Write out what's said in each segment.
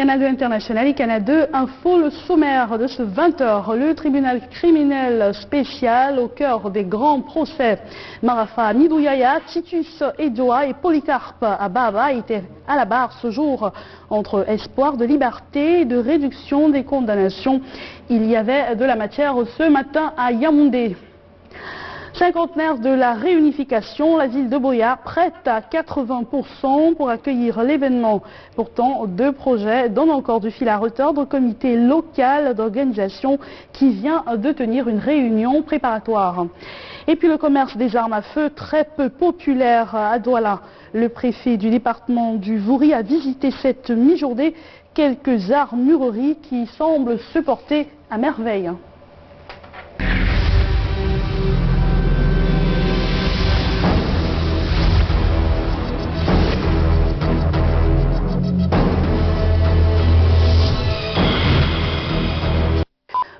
Canada International et Canada Info, le sommaire de ce 20h. Le tribunal criminel spécial au cœur des grands procès. Marafa Nidouyaya, Titus Edoa et Polycarpe Ababa étaient à la barre ce jour. Entre espoir de liberté et de réduction des condamnations, il y avait de la matière ce matin à Yaoundé. Cinquantenaire de la réunification, la ville de Boya prête à 80% pour accueillir l'événement. Pourtant, deux projets donnent encore du fil à retordre au comité local d'organisation qui vient de tenir une réunion préparatoire. Et puis le commerce des armes à feu, très peu populaire à Douala. Le préfet du département du Vouri a visité cette mi-journée quelques armureries qui semblent se porter à merveille.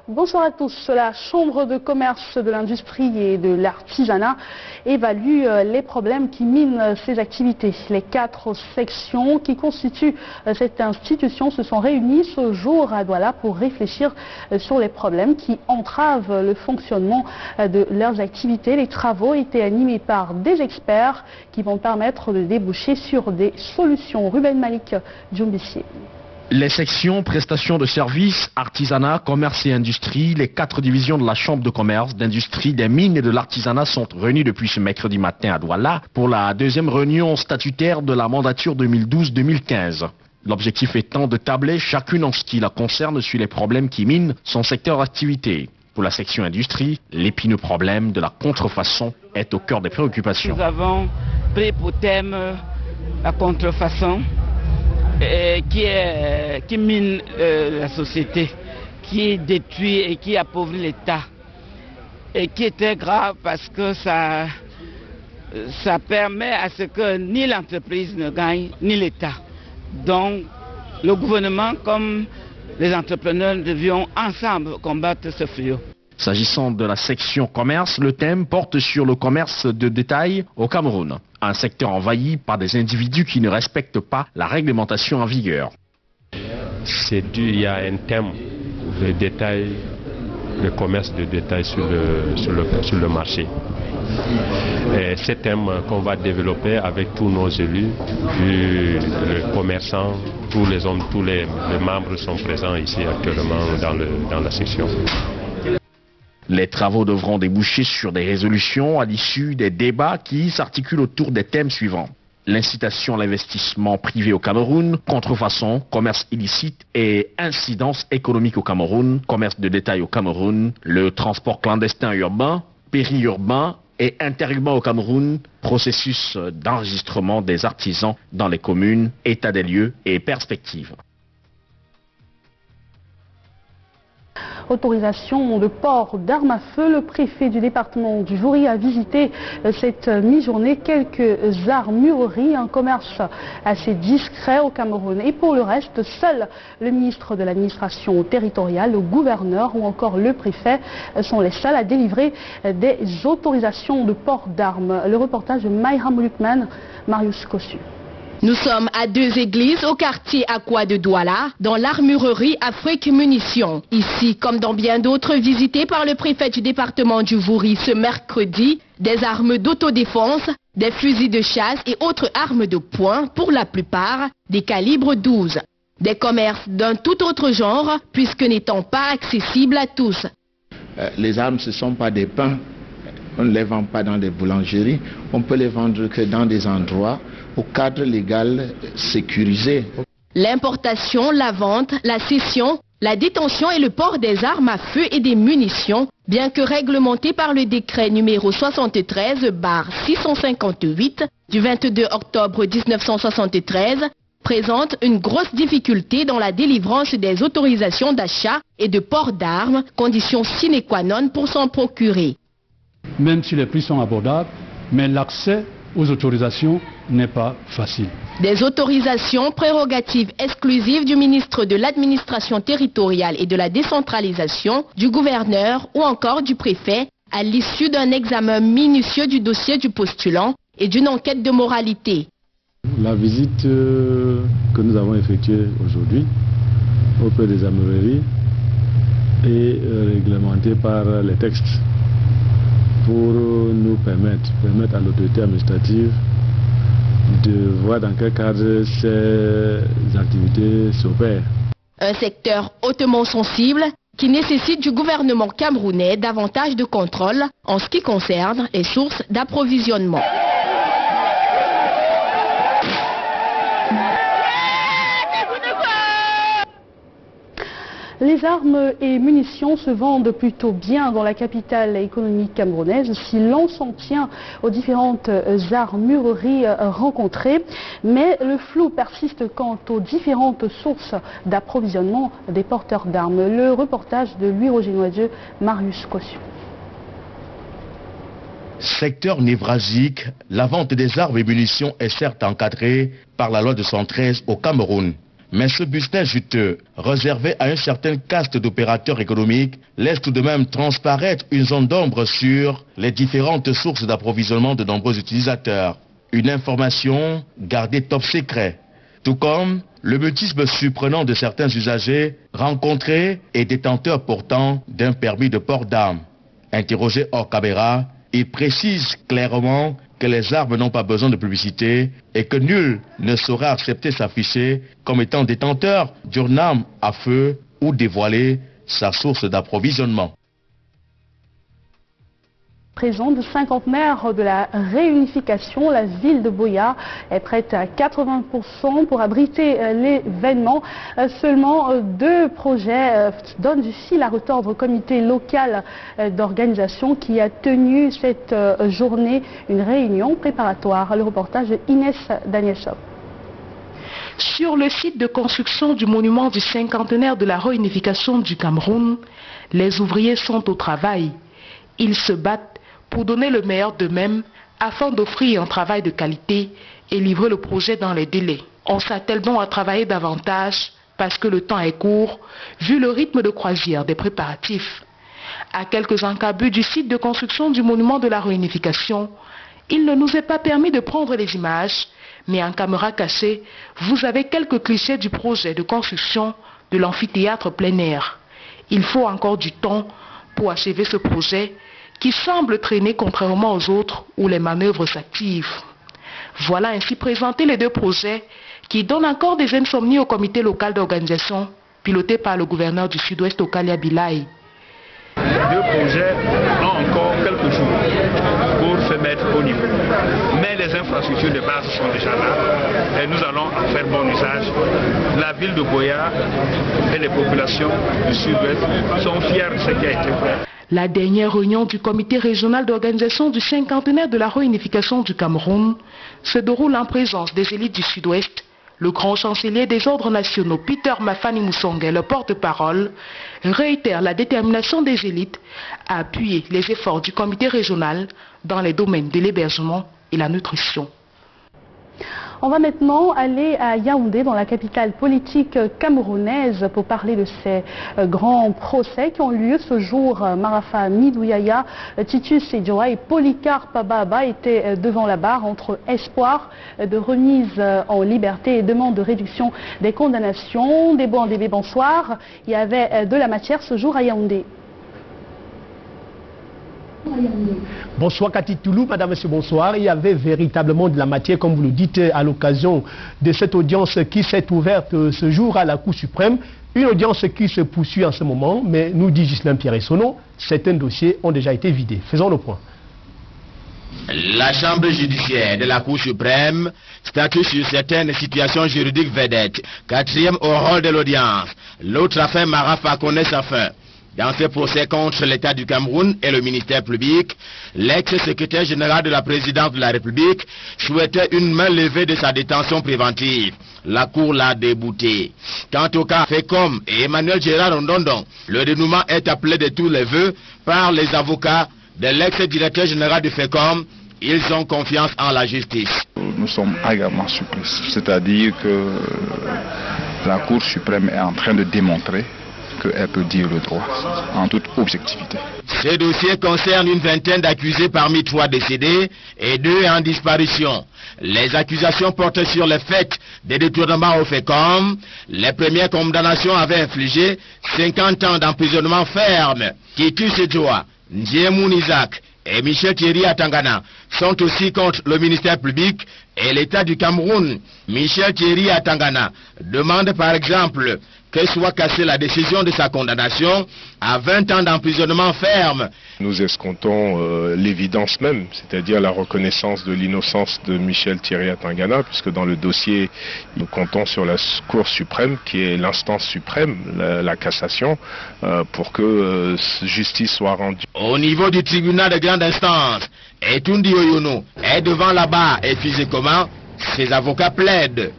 Bonsoir à tous. La Chambre de commerce de l'industrie et de l'artisanat évalue les problèmes qui minent ces activités. Les 4 sections qui constituent cette institution se sont réunies ce jour à Douala pour réfléchir sur les problèmes qui entravent le fonctionnement de leurs activités. Les travaux étaient animés par des experts qui vont permettre de déboucher sur des solutions. Ruben Malik, Djumbissier. Les sections prestations de services, artisanat, commerce et industrie, les 4 divisions de la Chambre de commerce, d'industrie, des mines et de l'artisanat sont réunies depuis ce mercredi matin à Douala pour la deuxième réunion statutaire de la mandature 2012-2015. L'objectif étant de tabler chacune en ce qui la concerne sur les problèmes qui minent son secteur d'activité. Pour la section industrie, l'épineux problème de la contrefaçon est au cœur des préoccupations. Nous avons pris pour thème la contrefaçon. Qui mine la société, qui détruit et qui appauvrit l'État. Et qui est très grave parce que ça permet à ce que ni l'entreprise ne gagne, ni l'État. Donc le gouvernement comme les entrepreneurs devions ensemble combattre ce fléau. S'agissant de la section commerce, le thème porte sur le commerce de détail au Cameroun, un secteur envahi par des individus qui ne respectent pas la réglementation en vigueur. Il y a un thème de détail, le commerce de détail sur le marché. Et c'est un thème qu'on va développer avec tous nos élus, les commerçants, tous les hommes, tous les membres sont présents ici actuellement dans la section. Les travaux devront déboucher sur des résolutions à l'issue des débats qui s'articulent autour des thèmes suivants. L'incitation à l'investissement privé au Cameroun, contrefaçon, commerce illicite et incidence économique au Cameroun, commerce de détail au Cameroun, le transport clandestin urbain, périurbain et interurbain au Cameroun, processus d'enregistrement des artisans dans les communes, état des lieux et perspectives. Autorisation de port d'armes à feu. Le préfet du département du Vouri a visité cette mi-journée quelques armureries, un commerce assez discret au Cameroun. Et pour le reste, seul le ministre de l'administration territoriale, le gouverneur ou encore le préfet sont les seuls à délivrer des autorisations de port d'armes. Le reportage de Mayram Lukman, Marius Kossu. Nous sommes à 2 églises au quartier Aqua de Douala, dans l'armurerie Afrique Munitions. Ici, comme dans bien d'autres visitées par le préfet du département du Vouri ce mercredi, des armes d'autodéfense, des fusils de chasse et autres armes de poing, pour la plupart des calibres 12. Des commerces d'un tout autre genre, puisque n'étant pas accessibles à tous. Les armes, ce ne sont pas des pains. On ne les vend pas dans des boulangeries. On peut les vendre que dans des endroits au cadre légal sécurisé. L'importation, la vente, la cession, la détention et le port des armes à feu et des munitions, bien que réglementés par le décret numéro 73/658 du 22 octobre 1973, présentent une grosse difficulté dans la délivrance des autorisations d'achat et de port d'armes, condition sine qua non pour s'en procurer. Même si les prix sont abordables, mais l'accès aux autorisations n'est pas facile. Des autorisations prérogatives exclusives du ministre de l'administration territoriale et de la décentralisation, du gouverneur ou encore du préfet, à l'issue d'un examen minutieux du dossier du postulant et d'une enquête de moralité. La visite que nous avons effectuée aujourd'hui auprès des armureries est réglementée par les textes pour nous permettre à l'autorité administrative de voir dans quel cadre ces activités s'opèrent. Un secteur hautement sensible qui nécessite du gouvernement camerounais davantage de contrôle en ce qui concerne les sources d'approvisionnement. Les armes et munitions se vendent plutôt bien dans la capitale économique camerounaise si l'on s'en tient aux différentes armureries rencontrées. Mais le flou persiste quant aux différentes sources d'approvisionnement des porteurs d'armes. Le reportage de Louis-Roger Noisieux, Marius Cossu. Secteur névralgique, la vente des armes et munitions est certes encadrée par la loi de 113 au Cameroun. Mais ce business juteux, réservé à une certaine caste d'opérateurs économiques, laisse tout de même transparaître une zone d'ombre sur les différentes sources d'approvisionnement de nombreux utilisateurs. Une information gardée top secret. Tout comme le mutisme surprenant de certains usagers rencontrés et détenteurs pourtant d'un permis de port d'armes. Interrogé hors caméra, il précise clairement que les armes n'ont pas besoin de publicité et que nul ne saura accepter s'afficher comme étant détenteur d'une arme à feu ou dévoiler sa source d'approvisionnement. Présent du cinquantenaire de la réunification, la ville de Boya est prête à 80% pour abriter l'événement. Seulement 2 projets donnent du fil à retordre au comité local d'organisation qui a tenu cette journée une réunion préparatoire. Le reportage de Inès Danielchop. Sur le site de construction du monument du cinquantenaire de la réunification du Cameroun, les ouvriers sont au travail. Ils se battent pour donner le meilleur d'eux-mêmes afin d'offrir un travail de qualité et livrer le projet dans les délais. On s'attelle donc à travailler davantage parce que le temps est court vu le rythme de croisière des préparatifs. À quelques encablures du site de construction du monument de la réunification, il ne nous est pas permis de prendre les images, mais en caméra cachée, vous avez quelques clichés du projet de construction de l'amphithéâtre plein air. Il faut encore du temps pour achever ce projet qui semble traîner contrairement aux autres où les manœuvres s'activent. Voilà ainsi présentés les 2 projets qui donnent encore des insomnies au comité local d'organisation piloté par le gouverneur du Sud-Ouest Okalia Bilaï. Les 2 projets ont encore quelques jours pour se mettre au niveau. Mais les infrastructures de base sont déjà là et nous allons en faire bon usage. La ville de Boya et les populations du Sud-Ouest sont fiers de ce qui a été fait. La dernière réunion du comité régional d'organisation du cinquantenaire de la réunification du Cameroun se déroule en présence des élites du Sud-Ouest. Le grand chancelier des ordres nationaux, Peter Mafani Moussongue, le porte-parole, réitère la détermination des élites à appuyer les efforts du comité régional dans les domaines de l'hébergement et la nutrition. On va maintenant aller à Yaoundé, dans la capitale politique camerounaise, pour parler de ces grands procès qui ont lieu ce jour. Marafa Midouyaya, Titus Edjoa et Polycarpe Baba étaient devant la barre entre espoir de remise en liberté et demande de réduction des condamnations. Débé, bonsoir. Il y avait de la matière ce jour à Yaoundé. Bonsoir Cathy Toulou, madame, monsieur, bonsoir. Il y avait véritablement de la matière, comme vous le dites, à l'occasion de cette audience qui s'est ouverte ce jour à la Cour suprême. Une audience qui se poursuit en ce moment, mais nous dit Ghislain Pierre-Essonneau, certains dossiers ont déjà été vidés. Faisons le point. La chambre judiciaire de la Cour suprême statue sur certaines situations juridiques vedettes. 4e au rôle de l'audience. L'autre affaire Marafa connaît sa fin. Dans ce procès contre l'État du Cameroun et le ministère public, l'ex-secrétaire général de la présidence de la République souhaitait une main levée de sa détention préventive. La Cour l'a débouté. Quant au cas FECOM et Emmanuel Gérard Ondondon, le dénouement est appelé de tous les vœux par les avocats de l'ex-directeur général du FECOM. Ils ont confiance en la justice. Nous sommes également surpris, c'est-à-dire que la Cour suprême est en train de démontrer qu'elle peut dire le droit en toute objectivité. Ce dossier concerne une vingtaine d'accusés parmi 3 décédés et 2 en disparition. Les accusations portent sur le fait des détournements au FECOM. Les premières condamnations avaient infligé 50 ans d'emprisonnement ferme. Titus Edouard, Ndiemoun Isaac et Michel Thierry Atangana sont aussi contre le ministère public et l'État du Cameroun. Michel Thierry Atangana demande par exemple que soit cassée la décision de sa condamnation à 20 ans d'emprisonnement ferme. Nous escomptons l'évidence même, c'est-à-dire la reconnaissance de l'innocence de Michel Thierry Atangana, puisque dans le dossier, nous comptons sur la Cour suprême, qui est l'instance suprême, la cassation, pour que justice soit rendue. Au niveau du tribunal de grande instance, Etundi Oyono est devant la barre et physiquement, ses avocats plaident.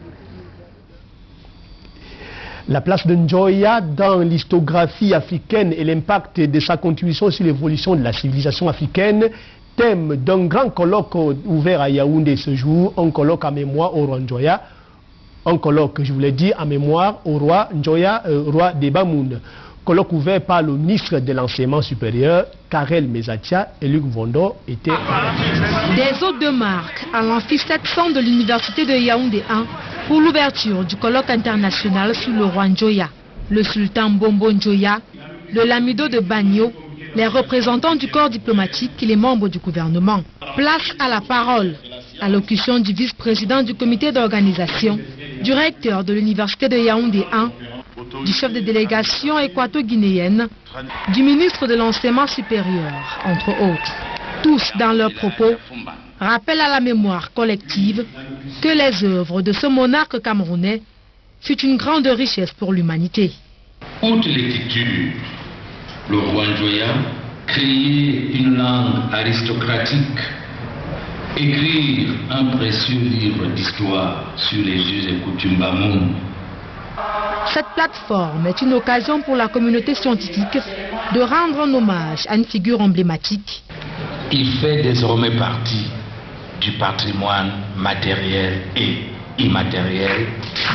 La place de Njoya dans l'histographie africaine et l'impact de sa contribution sur l'évolution de la civilisation africaine, thème d'un grand colloque ouvert à Yaoundé ce jour, un colloque en mémoire au roi Njoya, un colloque, je voulais dire, en mémoire au roi Njoya, roi des Bamoun. Colloque ouvert par le ministre de l'enseignement supérieur, Karel Mezatia, et Luc Vondo étaient... Des hôtes de marque à l'amphi 700 de l'université de Yaoundé 1 pour l'ouverture du colloque international sur le roi Njoya, le sultan Bombo Njoya, le lamido de Bagno, les représentants du corps diplomatique et les membres du gouvernement. Place à la parole, allocution du vice-président du comité d'organisation, du recteur de l'université de Yaoundé 1, du chef de délégation équato-guinéenne, du ministre de l'enseignement supérieur, entre autres. Tous, dans leurs propos, rappellent à la mémoire collective que les œuvres de ce monarque camerounais fut une grande richesse pour l'humanité. Outre l'écriture, le roi Njoya créait une langue aristocratique, écrire un précieux livre d'histoire sur les us et coutumes Bamoun. Cette plateforme est une occasion pour la communauté scientifique de rendre un hommage à une figure emblématique. Il fait désormais partie du patrimoine matériel et immatériel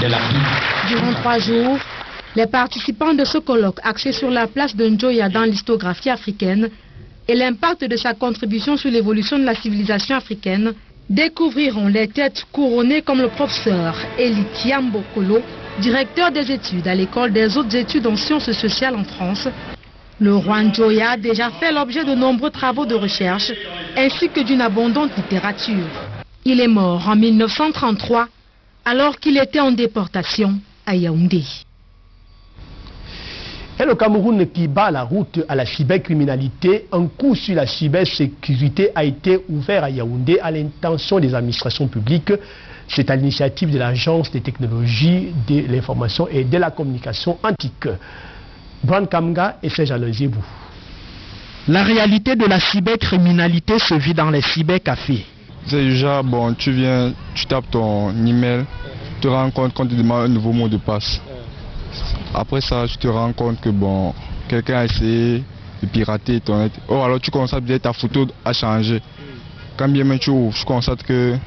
de l'Afrique. Durant 3 jours, les participants de ce colloque axé sur la place de Njoya dans l'histographie africaine et l'impact de sa contribution sur l'évolution de la civilisation africaine découvriront les têtes couronnées comme le professeur Eli Kiambokolo, directeur des études à l'école des hautes études en sciences sociales en France. Le roi Njoya a déjà fait l'objet de nombreux travaux de recherche ainsi que d'une abondante littérature. Il est mort en 1933 alors qu'il était en déportation à Yaoundé. Et le Cameroun qui bat la route à la cybercriminalité, un coup sur la cybersécurité a été ouvert à Yaoundé à l'intention des administrations publiques. C'est à l'initiative de l'Agence des technologies de l'information et de la communication antique. Bran Kamga et Serge Alonzibou. La réalité de la cybercriminalité se vit dans les cybercafés. C'est déjà, bon, tu viens, tu tapes ton email, tu te rends compte qu'on te demande un nouveau mot de passe. Après ça, tu te rends compte que bon, quelqu'un a essayé de pirater ton net. Oh, alors tu constates que ta photo a changé. Quand bien même tu ouvres, tu constates que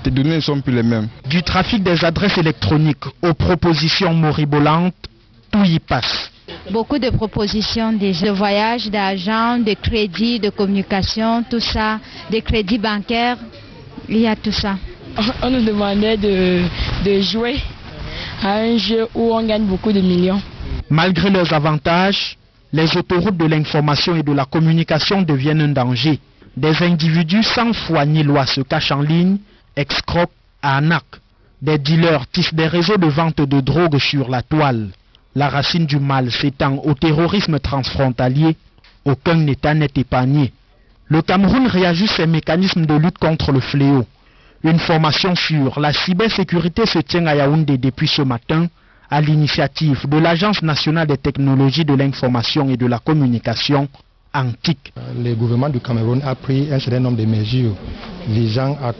tes données ne sont plus les mêmes. Du trafic des adresses électroniques aux propositions moribolantes, tout y passe. Beaucoup de propositions de voyage, d'argent, de crédits, de communication, tout ça, des crédits bancaires, il y a tout ça. On nous demandait de jouer à un jeu où on gagne beaucoup de millions. Malgré leurs avantages, les autoroutes de l'information et de la communication deviennent un danger. Des individus sans foi ni loi se cachent en ligne, escroquent, arnaquent. Des dealers tissent des réseaux de vente de drogue sur la toile. La racine du mal s'étend au terrorisme transfrontalier. Aucun État n'est épargné. Le Cameroun réajuste ses mécanismes de lutte contre le fléau. Une formation sur la cybersécurité se tient à Yaoundé depuis ce matin à l'initiative de l'Agence nationale des technologies de l'information et de la communication, ANTIC. Le gouvernement du Cameroun a pris un certain nombre de mesures visant à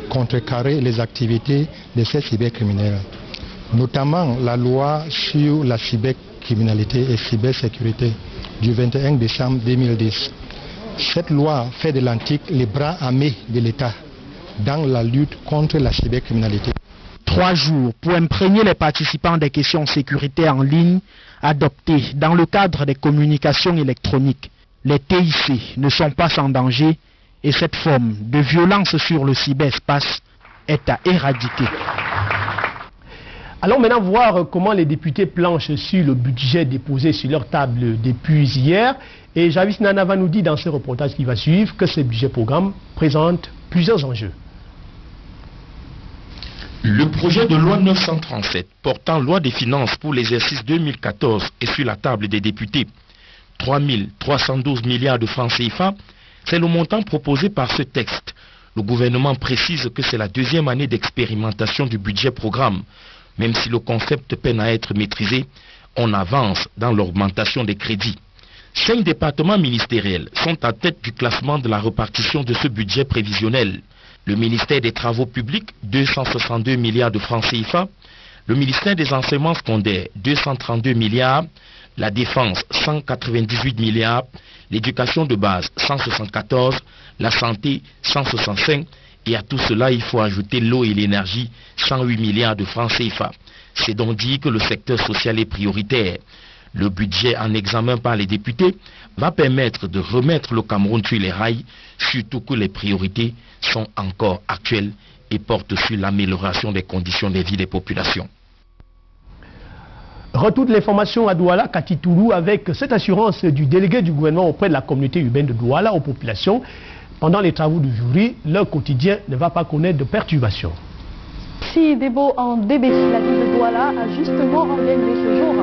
contrecarrer les activités de ces cybercriminels, notamment la loi sur la cybercriminalité et cybersécurité du 21 décembre 2010. Cette loi fait de l'ANTIC les bras armés de l'État dans la lutte contre la cybercriminalité. 3 jours pour imprégner les participants des questions sécurité en ligne adoptées dans le cadre des communications électroniques. Les TIC ne sont pas sans danger et cette forme de violence sur le cyberespace est à éradiquer. Allons maintenant voir comment les députés planchent sur le budget déposé sur leur table depuis hier. Et Javis Nana va nous dire dans ce reportage qui va suivre que ce budget programme présente plusieurs enjeux. Le projet de loi 937 portant loi des finances pour l'exercice 2014 est sur la table des députés. 3 312 milliards de francs CFA, c'est le montant proposé par ce texte. Le gouvernement précise que c'est la deuxième année d'expérimentation du budget programme. Même si le concept peine à être maîtrisé, on avance dans l'augmentation des crédits. 5 départements ministériels sont à tête du classement de la répartition de ce budget prévisionnel. Le ministère des Travaux publics, 262 milliards de francs CFA. Le ministère des Enseignements secondaires, 232 milliards. La Défense, 198 milliards. L'éducation de base, 174. La santé, 165. Et à tout cela, il faut ajouter l'eau et l'énergie, 108 milliards de francs CFA. C'est donc dit que le secteur social est prioritaire. Le budget en examen par les députés va permettre de remettre le Cameroun sur les rails, surtout que les priorités sont encore actuelles et portent sur l'amélioration des conditions de vie des populations. Retour de l'information à Douala, Kati Toulou, avec cette assurance du délégué du gouvernement auprès de la communauté urbaine de Douala aux populations. Pendant les travaux du jury, leur quotidien ne va pas connaître de perturbations. Si Debo en DBC, la ville de Douala a justement organisé ce jour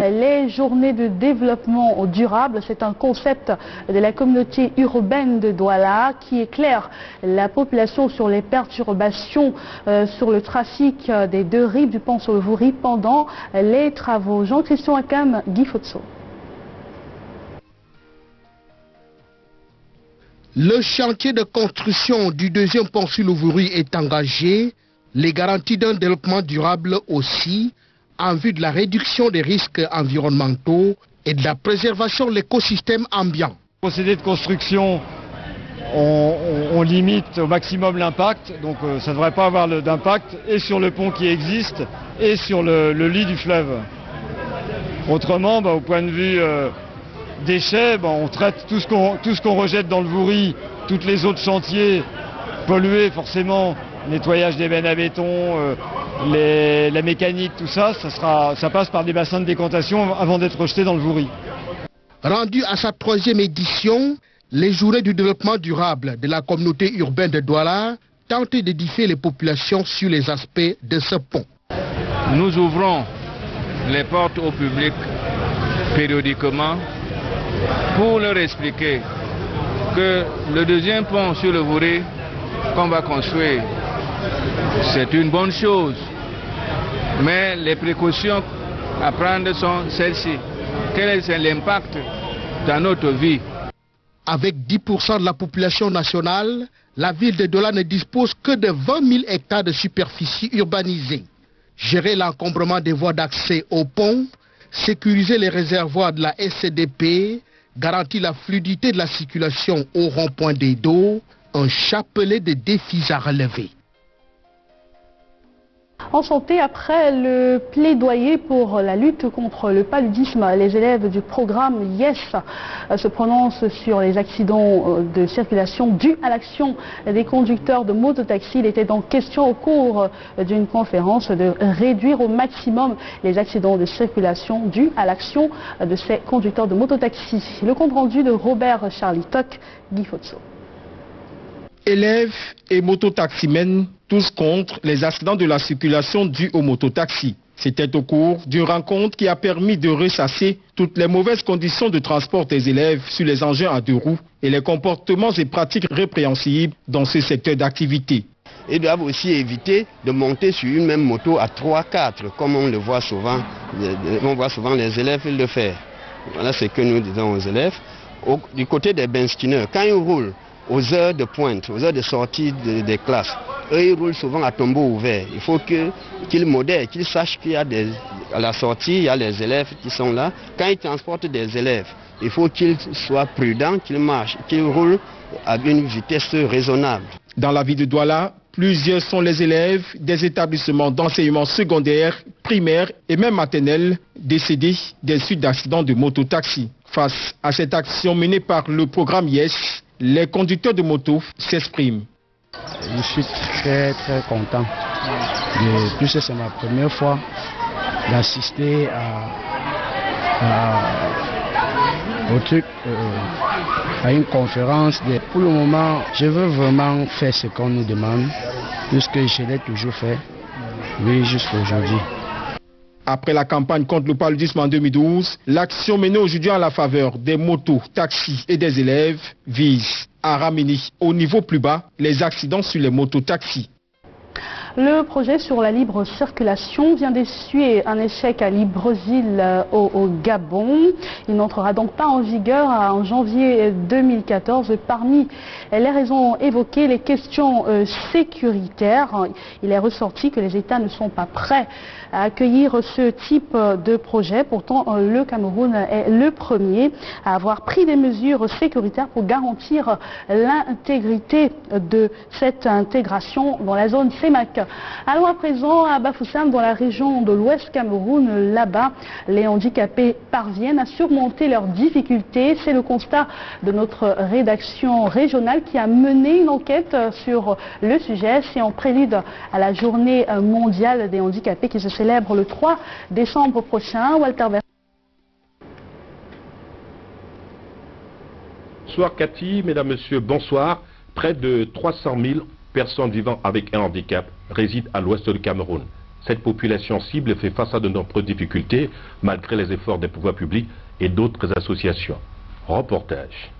les journées de développement durable. C'est un concept de la communauté urbaine de Douala qui éclaire la population sur les perturbations sur le trafic des deux rives du pont sur le Vouri pendant les travaux. Jean-Christian Akam, Guy Fotso. Le chantier de construction du deuxième pont sur le Vouri est engagé. Les garanties d'un développement durable aussi, en vue de la réduction des risques environnementaux et de la préservation de l'écosystème ambiant. Procédé de construction, on limite au maximum l'impact, donc ça ne devrait pas avoir d'impact et sur le pont qui existe et sur le lit du fleuve. Autrement, au point de vue déchets, on traite tout ce qu'on rejette dans le Vouri, toutes les eaux de chantier polluées forcément, nettoyage des bennes à béton, la mécanique, tout ça, ça passe par des bassins de décantation avant d'être rejeté dans le Vouri. Rendu à sa 3e édition, les journées du développement durable de la communauté urbaine de Douala tentent d'édifier les populations sur les aspects de ce pont. Nous ouvrons les portes au public périodiquement pour leur expliquer que le deuxième pont sur le Vouri qu'on va construire, c'est une bonne chose, mais les précautions à prendre sont celles-ci. Quel est l'impact dans notre vie? Avec 10% de la population nationale, la ville de Douala ne dispose que de 20 000 hectares de superficie urbanisée. Gérer l'encombrement des voies d'accès au pont, sécuriser les réservoirs de la SCDP, garantir la fluidité de la circulation au rond-point des dos, un chapelet de défis à relever. En santé, après le plaidoyer pour la lutte contre le paludisme, les élèves du programme YES se prononcent sur les accidents de circulation dus à l'action des conducteurs de mototaxi. Il était donc question au cours d'une conférence de réduire au maximum les accidents de circulation dus à l'action de ces conducteurs de mototaxi. Le compte rendu de Robert Charlie Toc, Guy Fotso. Élèves et mototaximens, tous contre les accidents de la circulation dus aux mototaxis. C'était au cours d'une rencontre qui a permis de ressasser toutes les mauvaises conditions de transport des élèves sur les engins à 2 roues et les comportements et pratiques répréhensibles dans ce secteur d'activité. Ils doivent aussi éviter de monter sur une même moto à 3-4, comme on le voit souvent. On voit souvent les élèves le faire. Voilà ce que nous disons aux élèves. Du côté des benzineurs, quand ils roulent aux heures de pointe, aux heures de sortie des classes, eux ils roulent souvent à tombeau ouvert. Il faut qu'ils modèrent, qu'ils sachent qu'il y a à la sortie, il y a les élèves qui sont là. Quand ils transportent des élèves, il faut qu'ils soient prudents, qu'ils marchent, qu'ils roulent à une vitesse raisonnable. Dans la ville de Douala, Plusieurs sont les élèves des établissements d'enseignement secondaire, primaire et même maternel décédés des suites d'accidents de moto-taxi. Face à cette action menée par le programme YES, les conducteurs de moto s'expriment. Je suis très content. Puisque c'est ma première fois d'assister à une conférence. Pour le moment, je veux vraiment faire ce qu'on nous demande, puisque je l'ai toujours fait, oui, jusqu'à aujourd'hui. Après la campagne contre le paludisme en 2012, l'action menée aujourd'hui en la faveur des motos, taxis et des élèves vise à ramener au niveau plus bas les accidents sur les motos-taxis. Le projet sur la libre circulation vient d'essuyer un échec à Libreville au Gabon. Il n'entrera donc pas en vigueur en janvier 2014. Parmi les raisons évoquées, les questions sécuritaires. Il est ressorti que les États ne sont pas prêts à accueillir ce type de projet. Pourtant, le Cameroun est le premier à avoir pris des mesures sécuritaires pour garantir l'intégrité de cette intégration dans la zone CEMAC. Allons à présent à Bafoussam, dans la région de l'Ouest Cameroun. Là-bas, les handicapés parviennent à surmonter leurs difficultés. C'est le constat de notre rédaction régionale qui a mené une enquête sur le sujet. C'est en prélude à la journée mondiale des handicapés qui se célèbre le 3 décembre prochain. Walter Ver. Bonsoir Cathy, mesdames, messieurs, bonsoir. Près de 300 000 personnes vivant avec un handicap résident à l'ouest du Cameroun. Cette population cible fait face à de nombreuses difficultés malgré les efforts des pouvoirs publics et d'autres associations. Reportage.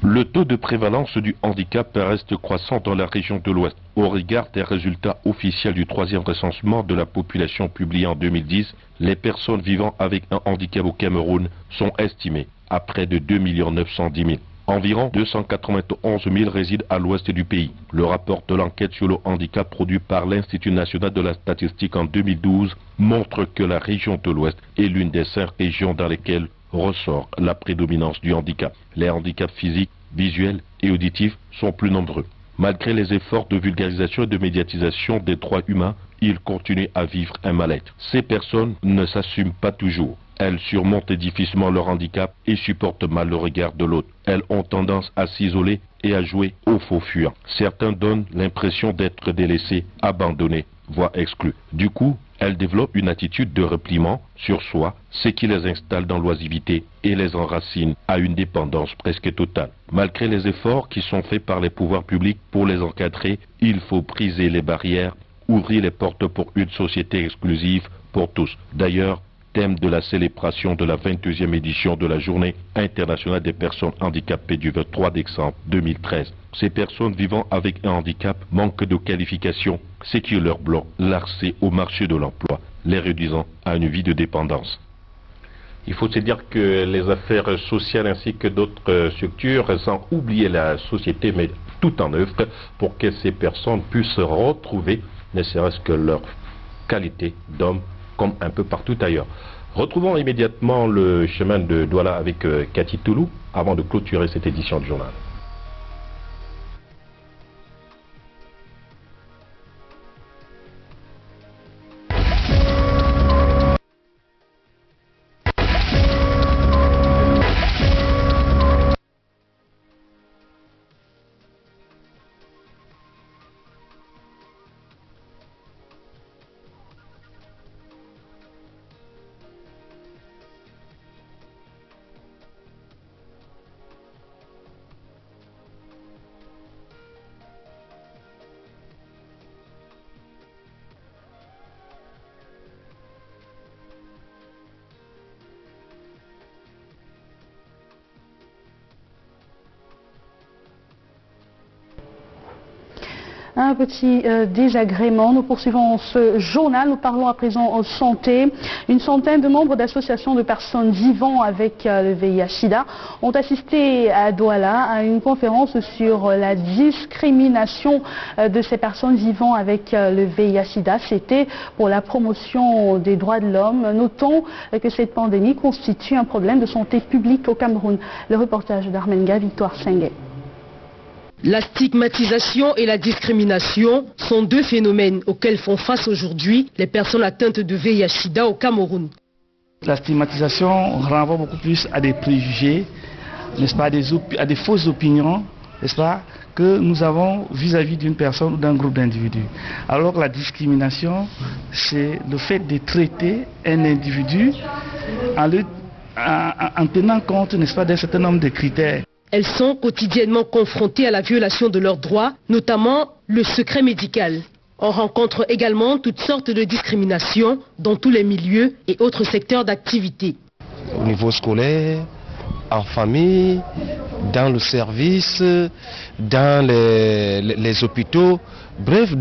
Le taux de prévalence du handicap reste croissant dans la région de l'Ouest. Au regard des résultats officiels du 3e recensement de la population publié en 2010, les personnes vivant avec un handicap au Cameroun sont estimées à près de 2 910 000. Environ 291 000 résident à l'ouest du pays. Le rapport de l'enquête sur le handicap produit par l'Institut national de la statistique en 2012 montre que la région de l'Ouest est l'une des 5 régions dans lesquelles ressort la prédominance du handicap. Les handicaps physiques, visuels et auditifs sont plus nombreux. Malgré les efforts de vulgarisation et de médiatisation des droits humains, ils continuent à vivre un mal-être. Ces personnes ne s'assument pas toujours. Elles surmontent difficilement leur handicap et supportent mal le regard de l'autre. Elles ont tendance à s'isoler et à jouer au faux fuyant. Certains donnent l'impression d'être délaissés, abandonnés, voire exclus. Du coup, elles développent une attitude de repliement sur soi, ce qui les installe dans l'oisivité et les enracine à une dépendance presque totale. Malgré les efforts qui sont faits par les pouvoirs publics pour les encadrer, il faut briser les barrières, ouvrir les portes pour une société exclusive pour tous. D'ailleurs, thème de la célébration de la 22e édition de la Journée internationale des personnes handicapées du 23 décembre 2013. Ces personnes vivant avec un handicap manquent de qualification, ce qui leur bloque l'accès au marché de l'emploi, les réduisant à une vie de dépendance. Il faut se dire que les affaires sociales ainsi que d'autres structures, sans oublier la société, mettent tout en œuvre pour que ces personnes puissent retrouver, ne serait-ce que leur qualité d'homme, comme un peu partout ailleurs. Retrouvons immédiatement le chemin de Douala avec Cathy Toulou avant de clôturer cette édition du journal. Un petit désagrément. Nous poursuivons ce journal. Nous parlons à présent en santé. Une centaine de membres d'associations de personnes vivant avec le VIH-Sida ont assisté à Douala à une conférence sur la discrimination de ces personnes vivant avec le VIH-Sida. C'était pour la promotion des droits de l'homme. Notons que cette pandémie constitue un problème de santé publique au Cameroun. Le reportage d'Armenga, Victoire Sengue. La stigmatisation et la discrimination sont deux phénomènes auxquels font face aujourd'hui les personnes atteintes de VIH/SIDA au Cameroun. La stigmatisation renvoie beaucoup plus à des préjugés, n'est-ce pas, à des fausses opinions, n'est-ce pas, que nous avons vis-à-vis d'une personne ou d'un groupe d'individus. Alors que la discrimination, c'est le fait de traiter un individu en tenant compte, n'est-ce pas, d'un certain nombre de critères. Elles sont quotidiennement confrontées à la violation de leurs droits, notamment le secret médical. On rencontre également toutes sortes de discriminations dans tous les milieux et autres secteurs d'activité. Au niveau scolaire, en famille, dans le service, dans les hôpitaux, bref,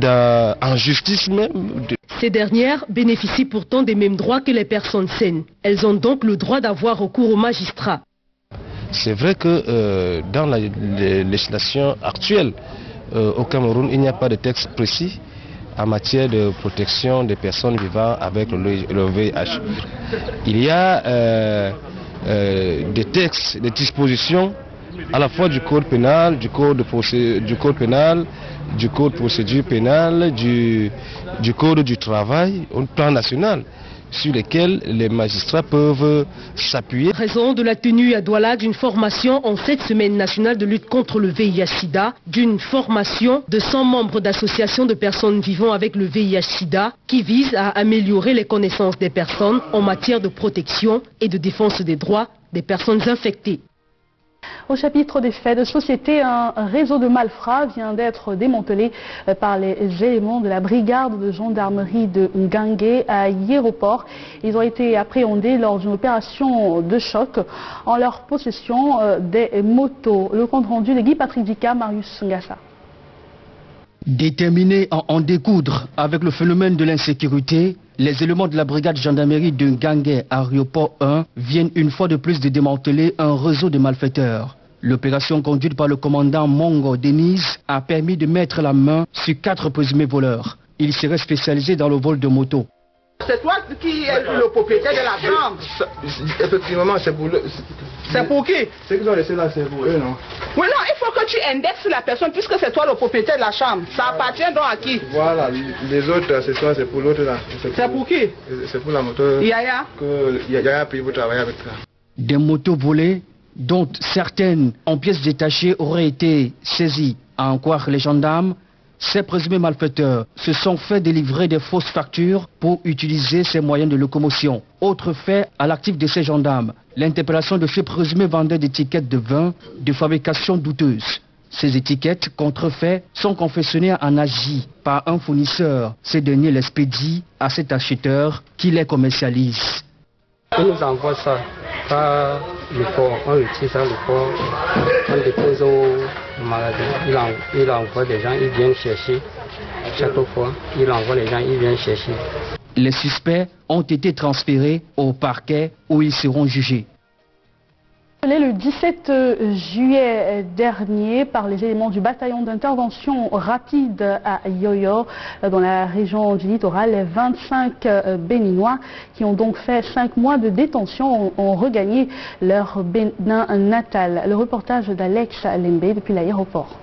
en justice même. Ces dernières bénéficient pourtant des mêmes droits que les personnes saines. Elles ont donc le droit d'avoir recours aux magistrats. C'est vrai que dans la législation actuelle au Cameroun, il n'y a pas de texte précis en matière de protection des personnes vivant avec le VIH. Il y a des textes, des dispositions à la fois du code pénal, du code de procédure pénale, du code du travail au plan national, sur lesquels les magistrats peuvent s'appuyer. Raison de la tenue à Douala d'une formation en cette semaine nationale de lutte contre le VIH/SIDA, d'une formation de 100 membres d'associations de personnes vivant avec le VIH/SIDA qui vise à améliorer les connaissances des personnes en matière de protection et de défense des droits des personnes infectées. Au chapitre des faits de société, un réseau de malfrats vient d'être démantelé par les éléments de la brigade de gendarmerie de Ngangé à Aéroport. Ils ont été appréhendés lors d'une opération de choc en leur possession des motos. Le compte rendu de Guy Patrick Dika, Marius Ngassa. Déterminés à en découdre avec le phénomène de l'insécurité, les éléments de la brigade gendarmerie de Ngangé à Aéroport 1 viennent une fois de plus de démanteler un réseau de malfaiteurs. L'opération conduite par le commandant Mongo Denise a permis de mettre la main sur 4 présumés voleurs. Ils seraient spécialisés dans le vol de motos. C'est toi qui es le propriétaire de la chambre. Effectivement, c'est pour eux. C'est pour qui? Ceux qui ont laissé là, c'est pour eux, non? Oui, non, il faut que tu indexes la personne puisque c'est toi le propriétaire de la chambre. Ça appartient donc à qui? Voilà, les autres, c'est toi, c'est pour l'autre là. C'est pour qui? C'est pour la moto. Yaya? Que Yaya a payé pour travailler avec ça. Des motos volées, dont certaines en pièces détachées auraient été saisies. À en croire les gendarmes, ces présumés malfaiteurs se sont fait délivrer des fausses factures pour utiliser ces moyens de locomotion. Autre fait à l'actif de ces gendarmes, l'interpellation de ces présumés vendeurs d'étiquettes de vin de fabrication douteuse. Ces étiquettes contrefaits sont confectionnées en Asie par un fournisseur. Ces derniers l'expédient à cet acheteur qui les commercialise. Il nous envoie ça par le port, on utilise ça le port, on dépose au magasin, il envoie des gens, ils viennent chercher, chaque fois, il envoie les gens, ils viennent chercher. Les suspects ont été transférés au parquet où ils seront jugés. Le 17 juillet dernier, par les éléments du bataillon d'intervention rapide à Yoyo, dans la région du littoral, les 25 Béninois qui ont donc fait 5 mois de détention ont regagné leur Bénin natal. Le reportage d'Alex Lembe depuis l'aéroport.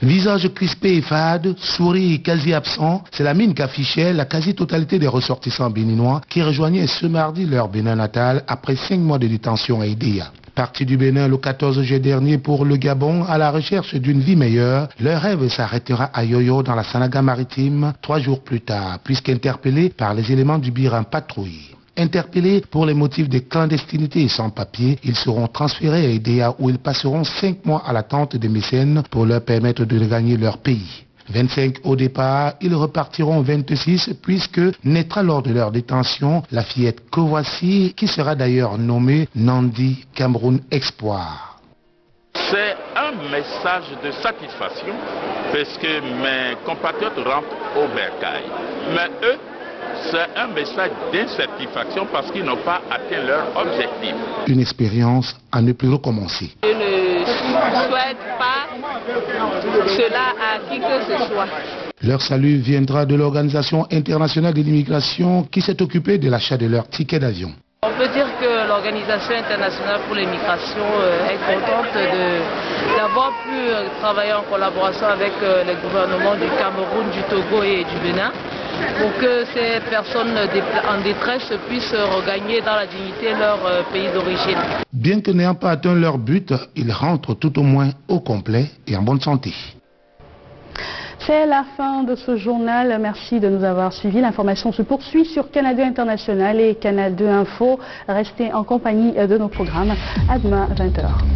Visage crispé et fade, sourire quasi absent, c'est la mine qu'affichait la quasi-totalité des ressortissants béninois qui rejoignaient ce mardi leur Bénin natal après 5 mois de détention à Edéa. Partis du Bénin le 14 juillet dernier pour le Gabon à la recherche d'une vie meilleure, leur rêve s'arrêtera à Yoyo dans la Sanaga maritime 3 jours plus tard, puisqu'interpellés par les éléments du Biran patrouille. Interpellés pour les motifs de clandestinité et sans papier, ils seront transférés à Edéa où ils passeront 5 mois à l'attente des mécènes pour leur permettre de regagner leur pays. 25 au départ, ils repartiront 26 puisque naîtra lors de leur détention la fillette que voici qui sera d'ailleurs nommée Nandi Cameroun Espoir. C'est un message de satisfaction parce que mes compatriotes rentrent au bercail. Mais eux, c'est un message d'insatisfaction parce qu'ils n'ont pas atteint leur objectif. Une expérience à ne plus recommencer. Je ne souhaite pas cela à qui que ce soit. Leur salut viendra de l'Organisation internationale de l'immigration qui s'est occupée de l'achat de leur ticket d'avion. On peut dire que l'Organisation internationale pour les migrations est contente d'avoir pu travailler en collaboration avec les gouvernements du Cameroun, du Togo et du Bénin pour que ces personnes en détresse puissent regagner dans la dignité leur pays d'origine. Bien que n'ayant pas atteint leur but, ils rentrent tout au moins au complet et en bonne santé. C'est la fin de ce journal. Merci de nous avoir suivis. L'information se poursuit sur Canal 2 International et Canal 2 Info. Restez en compagnie de nos programmes. À demain, 20h.